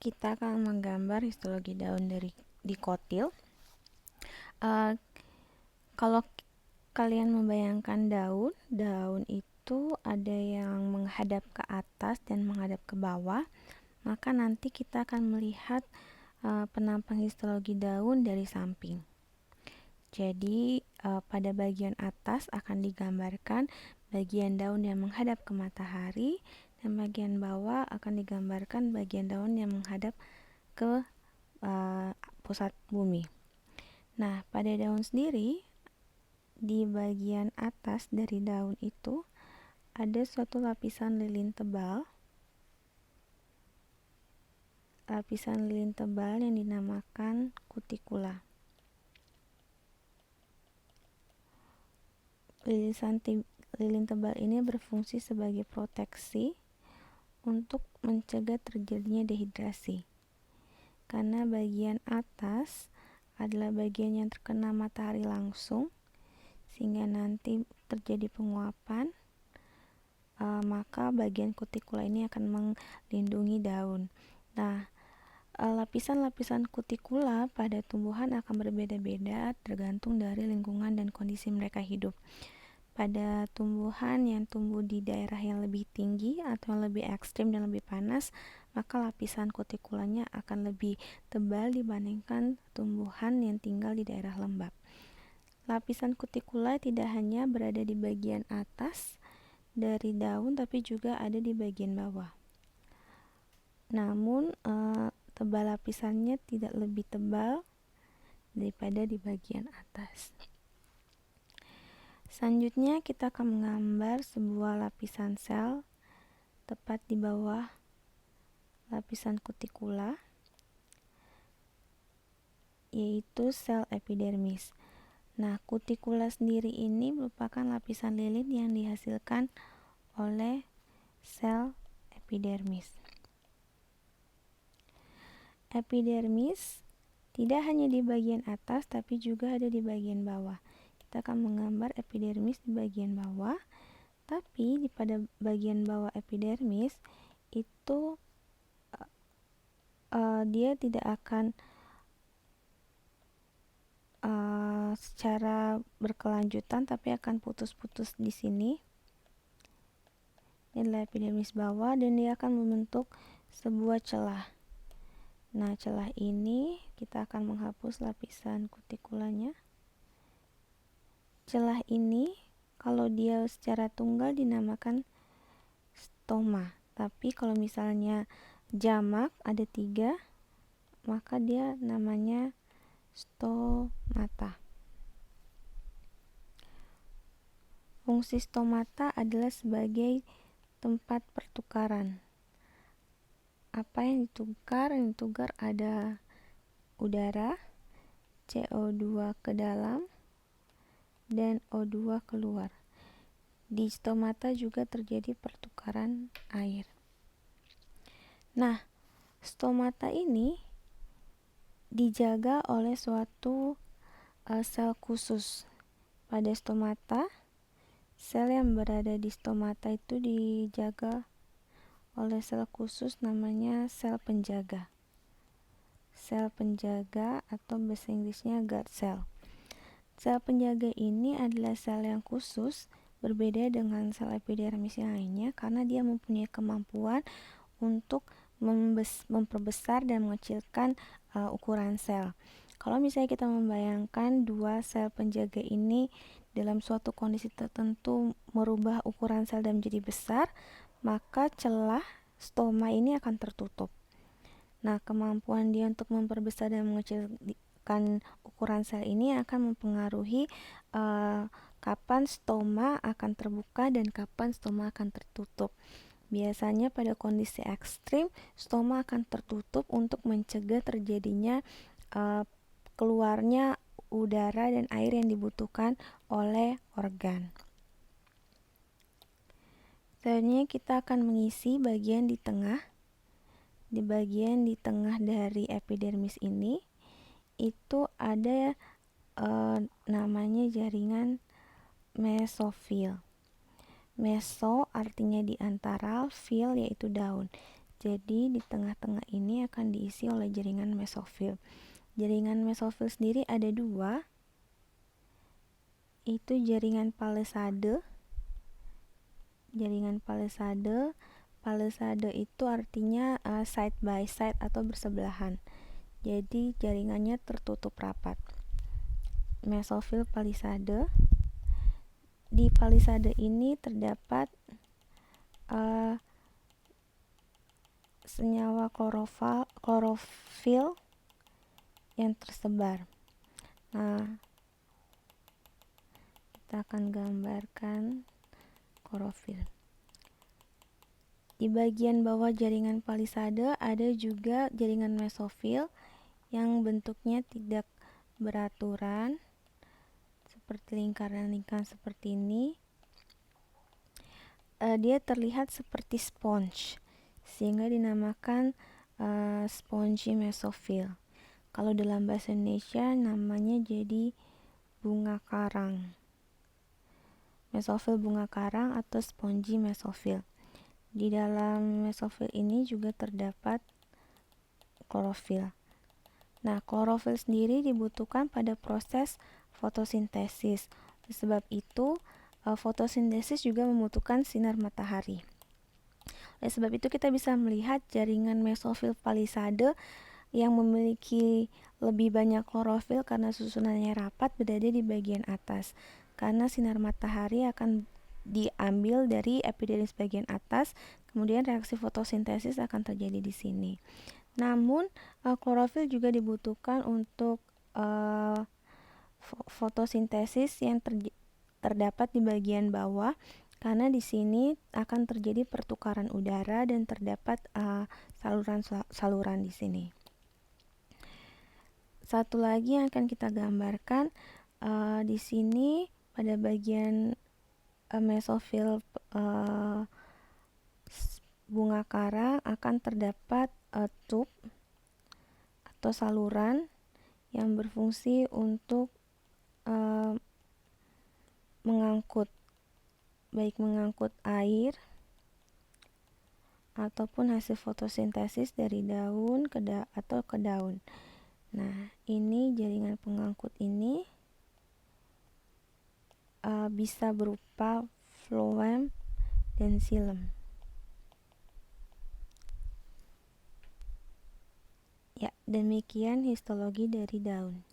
kita akan menggambar histologi daun dari dikotil. Kalau kalian membayangkan daun itu ada yang menghadap ke atas dan menghadap ke bawah, maka nanti kita akan melihat penampang histologi daun dari samping. Jadi pada bagian atas akan digambarkan bagian daun yang menghadap ke matahari, dan bagian bawah akan digambarkan bagian daun yang menghadap ke pusat bumi. Nah, pada daun sendiri, di bagian atas dari daun itu ada suatu lapisan lilin tebal. Lapisan lilin tebal yang dinamakan kutikula. Lilin tebal ini berfungsi sebagai proteksi untuk mencegah terjadinya dehidrasi. Karena bagian atas adalah bagian yang terkena matahari langsung, sehingga nanti terjadi penguapan, maka bagian kutikula ini akan melindungi daun. Nah, lapisan-lapisan kutikula pada tumbuhan akan berbeda-beda tergantung dari lingkungan dan kondisi mereka hidup. Pada tumbuhan yang tumbuh di daerah yang lebih tinggi atau yang lebih ekstrim dan lebih panas, maka lapisan kutikulanya akan lebih tebal dibandingkan tumbuhan yang tinggal di daerah lembab. Lapisan kutikula tidak hanya berada di bagian atas dari daun, tapi juga ada di bagian bawah. Namun, tebal lapisannya tidak lebih tebal daripada di bagian atas. Selanjutnya kita akan menggambar sebuah lapisan sel tepat di bawah lapisan kutikula, yaitu sel epidermis. Nah, kutikula sendiri ini merupakan lapisan lilin yang dihasilkan oleh sel epidermis. Epidermis tidak hanya di bagian atas, tapi juga ada di bagian bawah. Kita akan menggambar epidermis di bagian bawah, tapi pada bagian bawah epidermis itu dia tidak akan secara berkelanjutan, tapi akan putus-putus di sini. Ini adalah epidermis bawah, dan dia akan membentuk sebuah celah. Nah, celah ini kita akan menghapus lapisan kutikulanya. Celah ini kalau dia secara tunggal dinamakan stoma, tapi kalau misalnya jamak ada 3, maka dia namanya stomata. Fungsi stomata adalah sebagai tempat pertukaran. Apa yang ditukar? Yang ditukar ada udara, CO2 ke dalam, dan O2 keluar. Di stomata juga terjadi pertukaran air. Nah, stomata ini dijaga oleh suatu sel khusus. Pada stomata, sel yang berada di stomata itu dijaga oleh sel khusus namanya sel penjaga. Sel penjaga atau bahasa Inggrisnya guard cell. Sel penjaga ini adalah sel yang khusus, berbeda dengan sel epidermis yang lainnya, karena dia mempunyai kemampuan untuk memperbesar dan mengecilkan ukuran sel. Kalau misalnya kita membayangkan dua sel penjaga ini dalam suatu kondisi tertentu merubah ukuran sel dan menjadi besar, maka celah stoma ini akan tertutup. Nah, kemampuan dia untuk memperbesar dan mengecilkan ukuran sel ini akan mempengaruhi kapan stoma akan terbuka dan kapan stoma akan tertutup. Biasanya pada kondisi ekstrim, stoma akan tertutup untuk mencegah terjadinya keluarnya udara dan air yang dibutuhkan oleh organ. Selanjutnya kita akan mengisi bagian di tengah. Di bagian di tengah dari epidermis ini itu ada namanya jaringan mesofil. Meso artinya di antara, fil yaitu daun. Jadi di tengah-tengah ini akan diisi oleh jaringan mesofil. Jaringan mesofil sendiri ada dua, itu jaringan Palisade. Jaringan Palisade, Palisade itu artinya side by side atau bersebelahan. Jadi jaringannya tertutup rapat. Mesofil Palisade. Di Palisade ini terdapat senyawa klorofil yang tersebar. Nah, kita akan gambarkan klorofil. Di bagian bawah jaringan Palisade ada juga jaringan mesofil yang bentuknya tidak beraturan, seperti lingkaran-lingkaran seperti ini. Dia terlihat seperti sponge, sehingga dinamakan spongy mesofil. Kalau dalam bahasa Indonesia namanya jadi bunga karang. Mesofil bunga karang atau spongy mesofil. Di dalam mesofil ini juga terdapat klorofil. Nah, klorofil sendiri dibutuhkan pada proses fotosintesis. Oleh sebab itu, fotosintesis juga membutuhkan sinar matahari. Oleh sebab itu kita bisa melihat jaringan mesofil Palisade yang memiliki lebih banyak klorofil karena susunannya rapat berada di bagian atas. Karena sinar matahari akan diambil dari epidermis bagian atas, kemudian reaksi fotosintesis akan terjadi di sini. Namun klorofil juga dibutuhkan untuk fotosintesis yang terdapat di bagian bawah, karena di sini akan terjadi pertukaran udara dan terdapat saluran-saluran di sini. Satu lagi yang akan kita gambarkan di sini pada bagian mesofil bunga karang akan terdapat tube atau saluran yang berfungsi untuk mengangkut air ataupun hasil fotosintesis dari daun atau ke daun. Nah, ini jaringan pengangkut ini bisa berupa phloem dan xilem. Ya, demikian histologi dari daun.